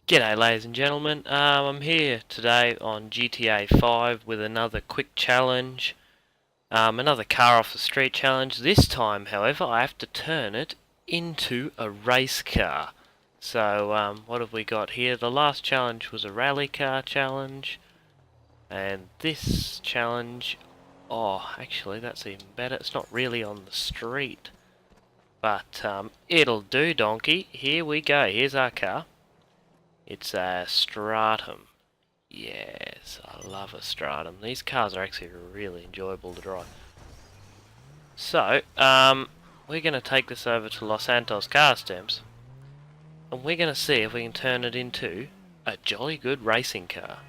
G'day ladies and gentlemen, I'm here today on GTA 5 with another quick challenge, another car off the street challenge. This time, however, I have to turn it into a race car. So, what have we got here? The last challenge was a rally car challenge, and this challenge, oh, actually that's even better. It's not really on the street, but it'll do, donkey. Here we go, here's our car. It's a Stratum. Yes, I love a Stratum. These cars are actually really enjoyable to drive. So, we're going to take this over to Los Santos car stamps, and we're going to see if we can turn it into a jolly good racing car.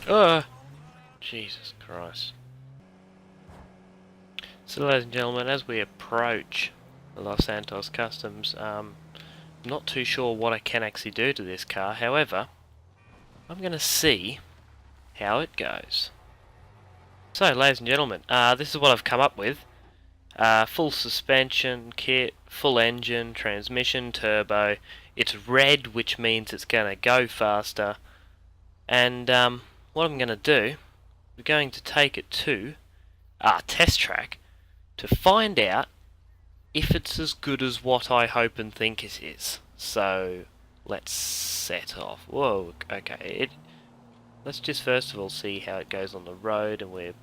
Oh, Jesus Christ. So, ladies and gentlemen, as we approach the Los Santos Customs, not too sure what I can actually do to this car. However, I'm going to see how it goes. So, ladies and gentlemen, this is what I've come up with. Full suspension kit, full engine, transmission, turbo. It's red, which means it's going to go faster. And what I'm going to do, we're going to take it to our test track to find out if it's as good as what I hope and think it is. So, let's set off. Whoa, okay. Let's just first of all see how it goes on the road, and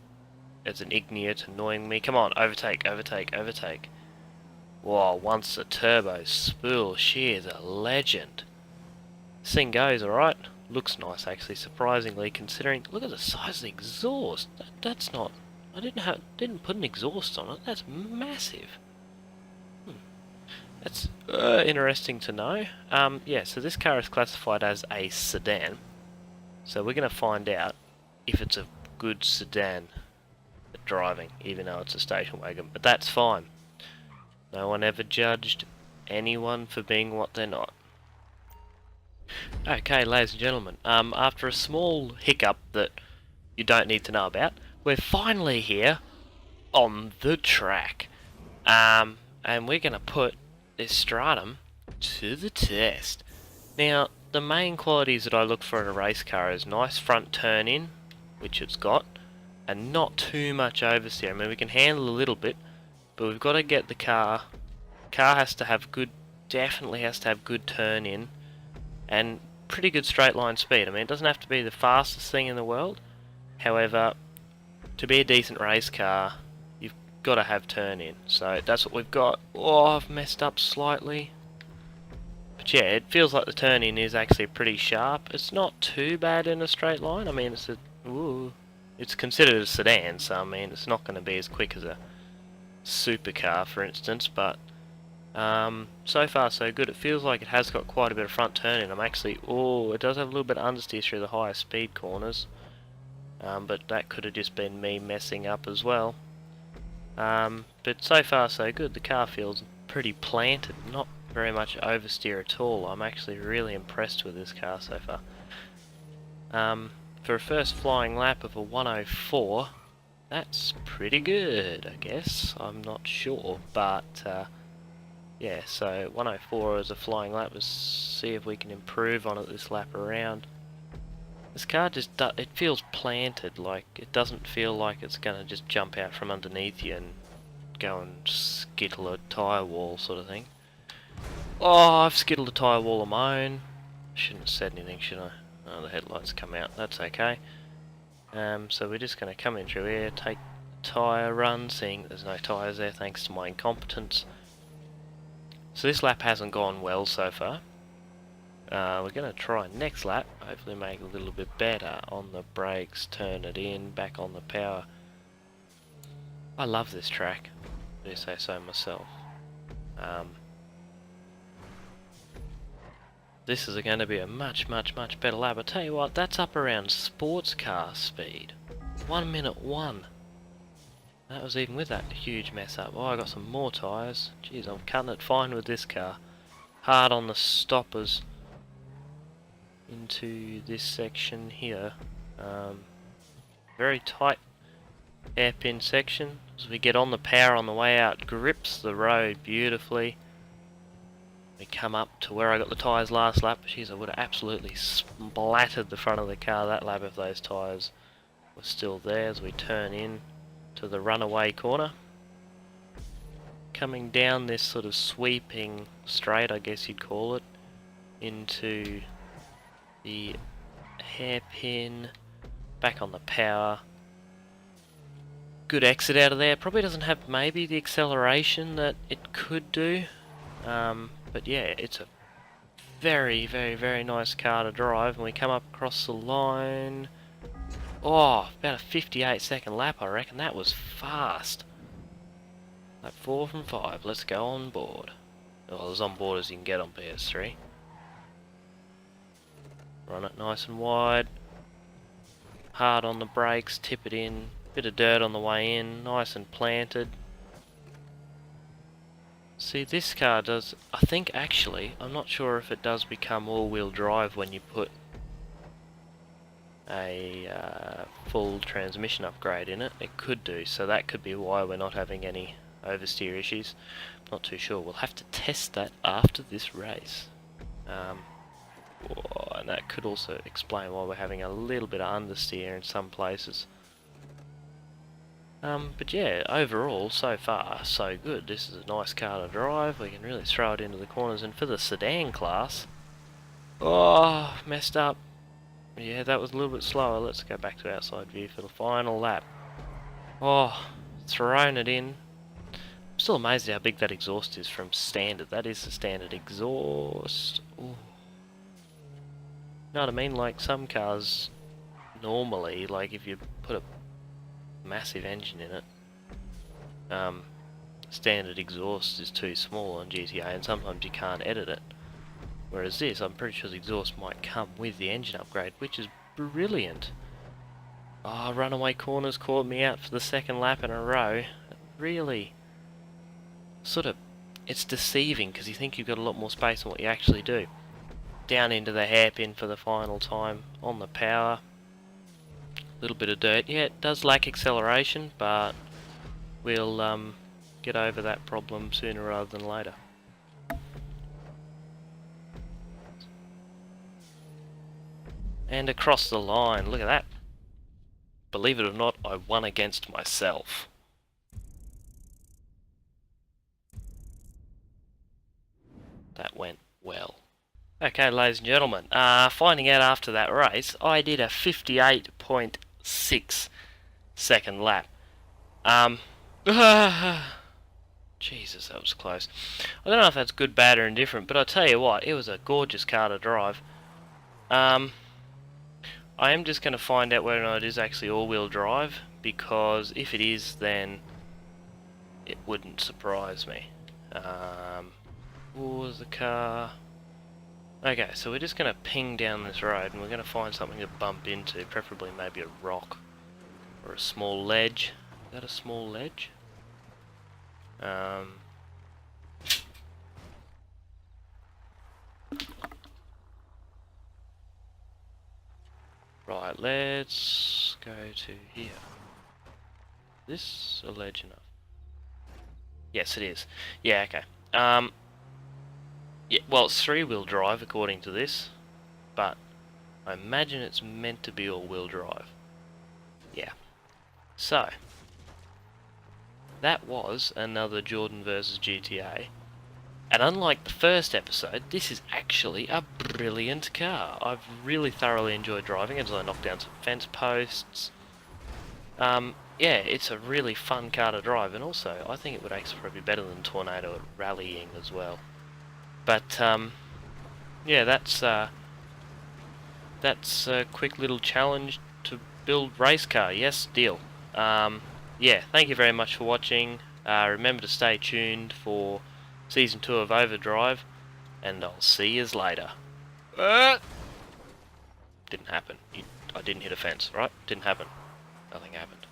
it's an ignite annoying me. Come on, overtake, overtake, overtake. Whoa, once the turbo spool, she is a legend. This thing goes alright. Looks nice actually, surprisingly, considering, look at the size of the exhaust. That's not, I didn't put an exhaust on it. That's massive. That's interesting to know. Yeah, so this car is classified as a sedan. So we're going to find out if it's a good sedan at driving, even though it's a station wagon. But that's fine. No one ever judged anyone for being what they're not. Okay, ladies and gentlemen, after a small hiccup that you don't need to know about, we're finally here on the track. And we're going to put this Stratum to the test. Now, the main qualities that I look for in a race car is nice front turn in, which it's got, and not too much oversteer. I mean, we can handle a little bit, but we've got to get the car has to have good, definitely has to have good turn in, and pretty good straight line speed. I mean, it doesn't have to be the fastest thing in the world. However, to be a decent race car, you've got to have turn in. So that's what we've got. Oh, I've messed up slightly. But yeah, it feels like the turn in is actually pretty sharp. It's not too bad in a straight line. I mean, it's considered a sedan, so I mean, it's not going to be as quick as a supercar, for instance. But so far so good. It feels like it has got quite a bit of front turn in. It does have a little bit of understeer through the higher speed corners. But that could have just been me messing up as well. But so far so good. The car feels pretty planted, not very much oversteer at all. I'm actually really impressed with this car so far. For a first flying lap of a 104, that's pretty good, I guess. I'm not sure, but yeah, so 104 as a flying lap. Let's see if we can improve on it this lap around. This car it feels planted, like it doesn't feel like it's gonna just jump out from underneath you and go and skittle a tyre wall sort of thing. Oh, I've skittled a tyre wall of my own. Shouldn't have said anything, should I? Oh, the headlights come out, that's okay. So we're just going to come in through here, take the tyre run, seeing there's no tyres there thanks to my incompetence. So this lap hasn't gone well so far. We're going to try next lap, hopefully make it a little bit better on the brakes, turn it in, back on the power. I love this track, I do say so myself. This is going to be a much better lap. I tell you what, that's up around sports car speed. 1 minute 1. That was even with that huge mess up. Oh, I got some more tyres. Jeez, I'm cutting it fine with this car. Hard on the stoppers into this section here. Very tight hairpin section. As we get on the power on the way out, grips the road beautifully. We come up to where I got the tyres last lap. Jeez, I would have absolutely splattered the front of the car that lap if those tyres were still there as we turn in to the runaway corner. Coming down this sort of sweeping straight, I guess you'd call it, into the hairpin, back on the power. Good exit out of there. Probably doesn't have maybe the acceleration that it could do. But yeah, it's a very, very, very nice car to drive. And we come up across the line. Oh, about a 58-second lap, I reckon. That was fast. Lap 4 from 5. Let's go on board. Well, as on board as you can get on PS3. Run it nice and wide. Hard on the brakes, tip it in. Bit of dirt on the way in, nice and planted. See, this car does, I think actually, I'm not sure if it does become all-wheel drive when you put a full transmission upgrade in it. It could do, so that could be why we're not having any oversteer issues. Not too sure. We'll have to test that after this race. And that could also explain why we're having a little bit of understeer in some places. But yeah, overall, so far, so good. This is a nice car to drive. We can really throw it into the corners. And for the sedan class, oh, messed up. Yeah, that was a little bit slower. Let's go back to outside view for the final lap. Oh, thrown it in. I'm still amazed at how big that exhaust is from standard. That is the standard exhaust. Ooh. You know what I mean? Like some cars, normally, like if you put a massive engine in it, standard exhaust is too small on GTA, and sometimes you can't edit it. Whereas this, I'm pretty sure the exhaust might come with the engine upgrade, which is brilliant. Oh, runaway corners caught me out for the second lap in a row. Really, sort of, it's deceiving because you think you've got a lot more space than what you actually do. Down into the hairpin for the final time on the power. Little bit of dirt. Yeah, it does lack acceleration, but we'll get over that problem sooner rather than later. And across the line, look at that. Believe it or not, I won against myself. That went well. Okay, ladies and gentlemen, finding out after that race, I did a 58.6 second lap. Jesus, that was close. I don't know if that's good, bad, or indifferent, but I'll tell you what, it was a gorgeous car to drive. I am just going to find out whether or not it is actually all-wheel drive, because if it is, then it wouldn't surprise me. What was the car? Okay, so we're just going to ping down this road, and we're going to find something to bump into, preferably maybe a rock or a small ledge. Is that a small ledge? Right, let's go to here. Is this a ledge enough? Yes, it is. Yeah, okay. Yeah, well, it's three-wheel drive according to this, but I imagine it's meant to be all-wheel drive. Yeah. So, that was another Jordan vs GTA, and unlike the first episode, this is actually a brilliant car. I've really thoroughly enjoyed driving it as I knocked down some fence posts. Yeah, it's a really fun car to drive, and also I think it would actually probably be better than Tornado at rallying as well. But yeah, that's a quick little challenge to build race car. Yes, deal. Yeah, thank you very much for watching. Remember to stay tuned for Season 2 of Overdrive, and I'll see yous later. Didn't happen. I didn't hit a fence, right? Didn't happen. Nothing happened.